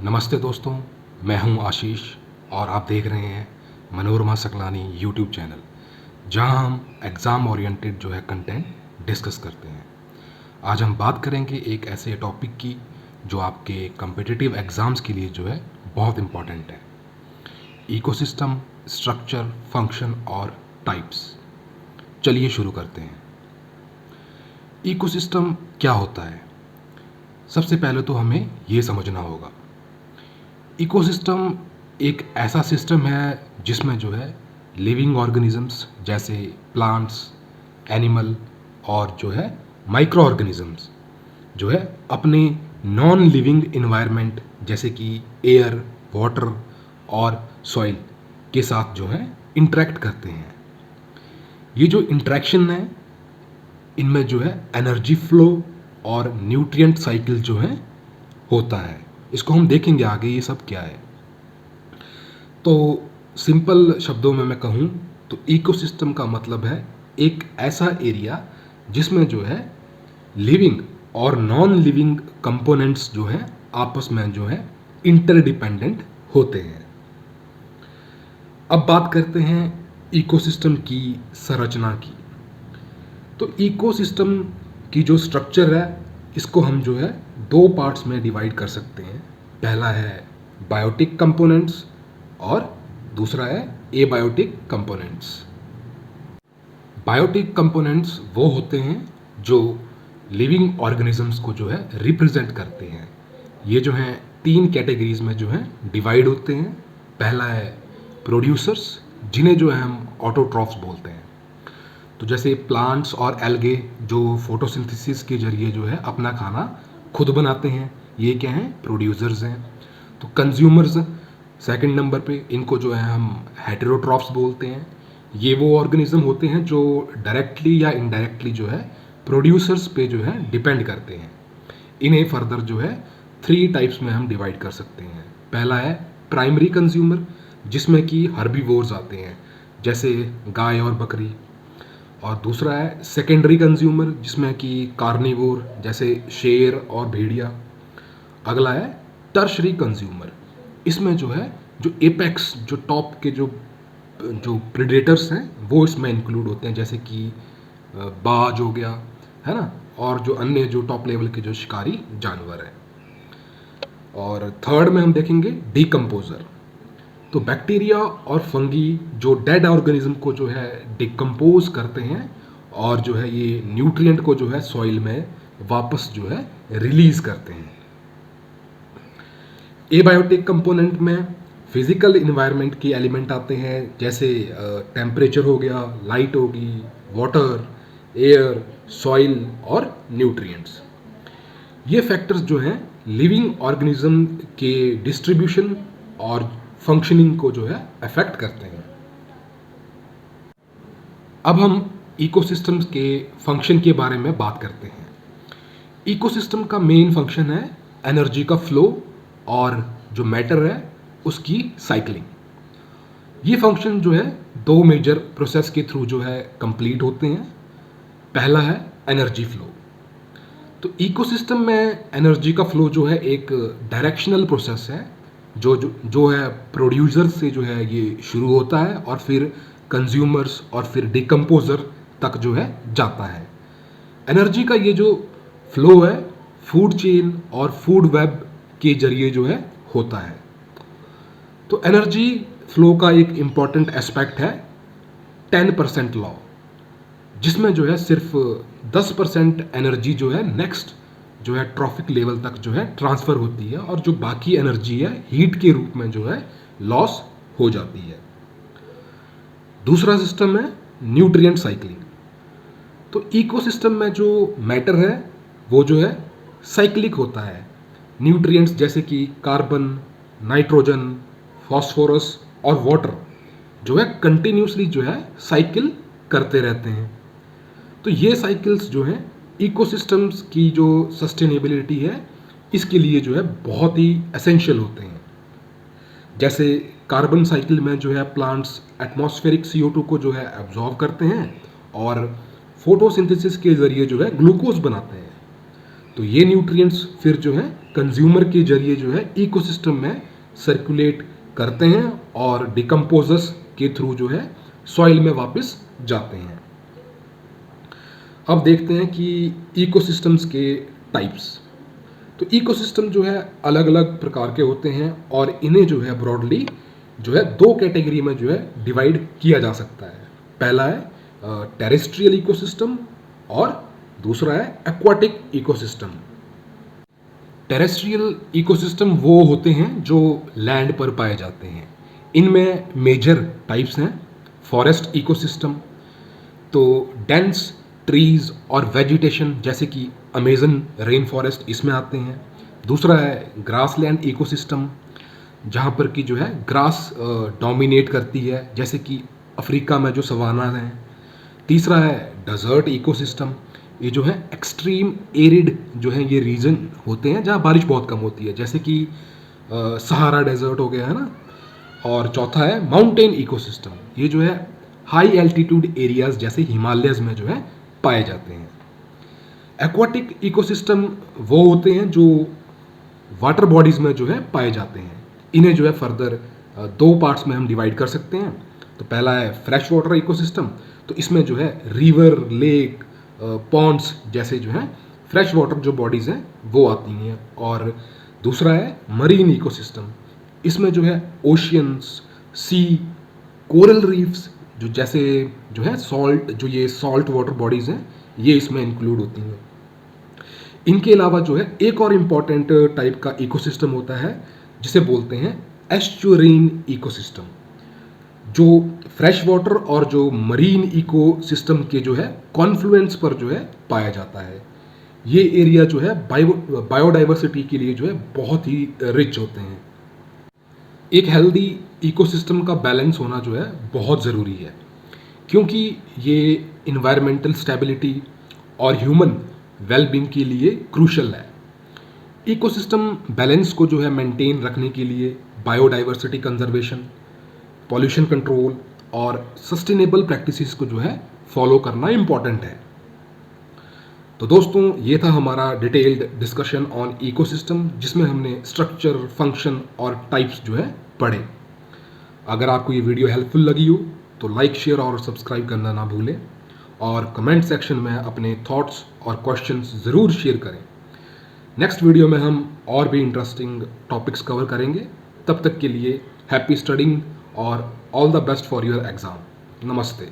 नमस्ते दोस्तों, मैं हूं आशीष और आप देख रहे हैं मनोरमा सकलानी यूट्यूब चैनल, जहां हम एग्ज़ाम ओरिएंटेड जो है कंटेंट डिस्कस करते हैं। आज हम बात करेंगे एक ऐसे टॉपिक की जो आपके कम्पिटिटिव एग्ज़ाम्स के लिए जो है बहुत इम्पॉर्टेंट है। इकोसिस्टम, स्ट्रक्चर, फंक्शन और टाइप्स। चलिए शुरू करते हैं। इकोसिस्टम क्या होता है? सबसे पहले तो हमें ये समझना होगा। इकोसिस्टम एक ऐसा सिस्टम है जिसमें जो है लिविंग ऑर्गेनिजम्स जैसे प्लांट्स, एनिमल और जो है माइक्रो ऑर्गेनिजम्स जो है अपने नॉन लिविंग इन्वायरमेंट जैसे कि एयर, वाटर और सॉइल के साथ जो है इंटरेक्ट करते हैं। ये जो इंटरेक्शन है, इनमें जो है एनर्जी फ्लो और न्यूट्रिएंट साइकिल जो है होता है। इसको हम देखेंगे आगे ये सब क्या है। तो सिंपल शब्दों में मैं कहूँ तो इकोसिस्टम का मतलब है एक ऐसा एरिया जिसमें जो है लिविंग और नॉन लिविंग कंपोनेंट्स जो है आपस में जो है इंटरडिपेंडेंट होते हैं। अब बात करते हैं इकोसिस्टम की संरचना की। तो इकोसिस्टम की जो स्ट्रक्चर है, इसको हम जो है दो पार्ट्स में डिवाइड कर सकते हैं। पहला है बायोटिक कंपोनेंट्स और दूसरा है एबायोटिक कंपोनेंट्स। बायोटिक कंपोनेंट्स वो होते हैं जो लिविंग ऑर्गेनिजम्स को जो है रिप्रेजेंट करते हैं। ये जो हैं तीन कैटेगरीज में जो है डिवाइड होते हैं। पहला है प्रोड्यूसर्स, जिन्हें जो है हम ऑटोट्रॉफ्स बोलते हैं। तो जैसे प्लांट्स और एल्गे जो फोटोसिंथेसिस के जरिए जो है अपना खाना खुद बनाते हैं, ये क्या हैं? प्रोड्यूसर्स हैं। तो कंज्यूमर्स सेकंड नंबर पे, इनको जो है हम हेटेरोट्रॉफ्स बोलते हैं। ये वो ऑर्गेनिज्म होते हैं जो डायरेक्टली या इनडायरेक्टली जो है प्रोड्यूसर्स पे जो है डिपेंड करते हैं। इन्हें फर्दर जो है थ्री टाइप्स में हम डिवाइड कर सकते हैं। पहला है प्राइमरी कंज्यूमर, जिसमें कि हर्बीवोर्स आते हैं जैसे गाय और बकरी। और दूसरा है सेकेंडरी कंज्यूमर, जिसमें कि कार्निवोर जैसे शेर और भेड़िया। अगला है टर्शरी कंज्यूमर, इसमें जो है जो एपेक्स, जो टॉप के जो प्रेडेटर्स हैं वो इसमें इंक्लूड होते हैं, जैसे कि बाज हो गया, है ना, और जो अन्य जो टॉप लेवल के जो शिकारी जानवर हैं। और थर्ड में हम देखेंगे डिकम्पोजर। तो बैक्टीरिया और फंगी जो डेड ऑर्गेनिज्म को जो है डिकम्पोज करते हैं और जो है ये न्यूट्रिएंट को जो है सॉइल में वापस जो है रिलीज करते हैं। एबायोटिक कंपोनेंट में फिजिकल इन्वायरमेंट के एलिमेंट आते हैं, जैसे टेम्परेचर हो गया, लाइट होगी, वाटर, एयर, सॉइल और न्यूट्रिएंट्स। ये फैक्टर्स जो हैं लिविंग ऑर्गेनिज्म के डिस्ट्रीब्यूशन और फंक्शनिंग को जो है अफेक्ट करते हैं। अब हम इकोसिस्टम्स के फंक्शन के बारे में बात करते हैं। इकोसिस्टम का मेन फंक्शन है एनर्जी का फ्लो और जो मैटर है उसकी साइक्लिंग। ये फंक्शन जो है दो मेजर प्रोसेस के थ्रू जो है कंप्लीट होते हैं। पहला है एनर्जी फ्लो। तो इकोसिस्टम में एनर्जी का फ्लो जो है एक डायरेक्शनल प्रोसेस है, जो है प्रोड्यूसर से जो है ये शुरू होता है और फिर कंज्यूमर्स और फिर डिकम्पोजर तक जो है जाता है। एनर्जी का ये जो फ्लो है फूड चेन और फूड वेब के जरिए जो है होता है। तो एनर्जी फ्लो का एक इम्पॉर्टेंट एस्पेक्ट है 10% लॉ, जिसमें जो है सिर्फ 10% एनर्जी जो है नेक्स्ट जो है ट्रॉफिक लेवल तक जो है ट्रांसफ़र होती है और जो बाकी एनर्जी है हीट के रूप में जो है लॉस हो जाती है। दूसरा सिस्टम है न्यूट्रिएंट साइक्लिंग। तो इकोसिस्टम में जो मैटर है वो जो है साइक्लिक होता है। न्यूट्रिएंट्स जैसे कि कार्बन, नाइट्रोजन, फॉस्फोरस और वाटर जो है कंटिन्यूसली जो है साइकिल करते रहते हैं। तो ये साइकिल्स जो हैं इकोसिस्टम्स की जो सस्टेनेबिलिटी है इसके लिए जो है बहुत ही एसेंशियल होते हैं। जैसे कार्बन साइकिल में जो है प्लांट्स एटमॉस्फेरिक CO2 को जो है एब्जॉर्ब करते हैं और फोटोसिंथेसिस के जरिए जो है ग्लूकोज बनाते हैं। तो ये न्यूट्रिएंट्स फिर जो है कंज्यूमर के जरिए जो है इकोसिस्टम में सर्कुलेट करते हैं और डिकम्पोजर्स के थ्रू जो है सॉइल में वापस जाते हैं। अब देखते हैं कि इकोसिस्टम्स के टाइप्स। तो इकोसिस्टम जो है अलग अलग प्रकार के होते हैं और इन्हें जो है ब्रॉडली जो है दो कैटेगरी में जो है डिवाइड किया जा सकता है। पहला है टेरेस्ट्रियल इकोसिस्टम और दूसरा है एक्वाटिक इकोसिस्टम। टेरेस्ट्रियल इकोसिस्टम वो होते हैं जो लैंड पर पाए जाते हैं। इनमें मेजर टाइप्स हैं फॉरेस्ट इकोसिस्टम, तो डेंस ट्रीज और वेजिटेशन जैसे कि अमेजन रेन फॉरेस्ट इसमें आते हैं। दूसरा है ग्रासलैंड इकोसिस्टम, जहाँ पर कि जो है ग्रास डोमिनेट करती है, जैसे कि अफ्रीका में जो सवाना है। तीसरा है डेजर्ट इकोसिस्टम, ये जो है एक्सट्रीम एरिड जो है ये रीजन होते हैं जहाँ बारिश बहुत कम होती है, जैसे कि सहारा डेजर्ट हो गया है ना। और चौथा है माउंटेन इकोसिस्टम, ये जो है हाई एल्टीट्यूड एरियाज जैसे हिमालयज में जो है पाए जाते हैं। एक्वाटिक इकोसिस्टम वो होते हैं जो वाटर बॉडीज में जो है पाए जाते हैं। इन्हें जो है फर्दर दो पार्ट्स में हम डिवाइड कर सकते हैं। तो पहला है फ्रेश वाटर इकोसिस्टम, तो इसमें जो है रिवर, लेक, पॉन्ड्स जैसे जो है फ्रेश वाटर जो बॉडीज़ हैं वो आती हैं। और दूसरा है मरीन इकोसिस्टम, इसमें जो है ओशियंस, सी, कोरल रीफ्स जो जैसे जो है सॉल्ट, जो ये सॉल्ट वाटर बॉडीज़ हैं ये इसमें इंक्लूड होती हैं। इनके अलावा जो है एक और इम्पॉर्टेंट टाइप का इकोसिस्टम होता है जिसे बोलते हैं एस्चुरीन इकोसिस्टम, जो फ्रेश वाटर और जो मरीन इकोसिस्टम के जो है कॉन्फ्लुएंस पर जो है पाया जाता है। ये एरिया जो है बायोडाइवर्सिटी के लिए जो है बहुत ही रिच होते हैं। एक हेल्दी इकोसिस्टम का बैलेंस होना जो है बहुत ज़रूरी है, क्योंकि ये इन्वायरमेंटल स्टेबिलिटी और ह्यूमन वेलबींग के लिए क्रूशल है। इकोसिस्टम बैलेंस को जो है मेंटेन रखने के लिए बायोडाइवर्सिटी कंजर्वेशन, पॉल्यूशन कंट्रोल और सस्टेनेबल प्रैक्टिसेस को जो है फॉलो करना इम्पॉर्टेंट है। तो दोस्तों ये था हमारा डिटेल्ड डिस्कशन ऑन इकोसिस्टम, जिसमें हमने स्ट्रक्चर, फंक्शन और टाइप्स जो है पढ़े। अगर आपको ये वीडियो हेल्पफुल लगी हो तो लाइक, शेयर और सब्सक्राइब करना ना भूलें और कमेंट सेक्शन में अपने थॉट्स और क्वेश्चंस ज़रूर शेयर करें। नेक्स्ट वीडियो में हम और भी इंटरेस्टिंग टॉपिक्स कवर करेंगे। तब तक के लिए हैप्पी स्टडिंग और all the best for your exam. नमस्ते।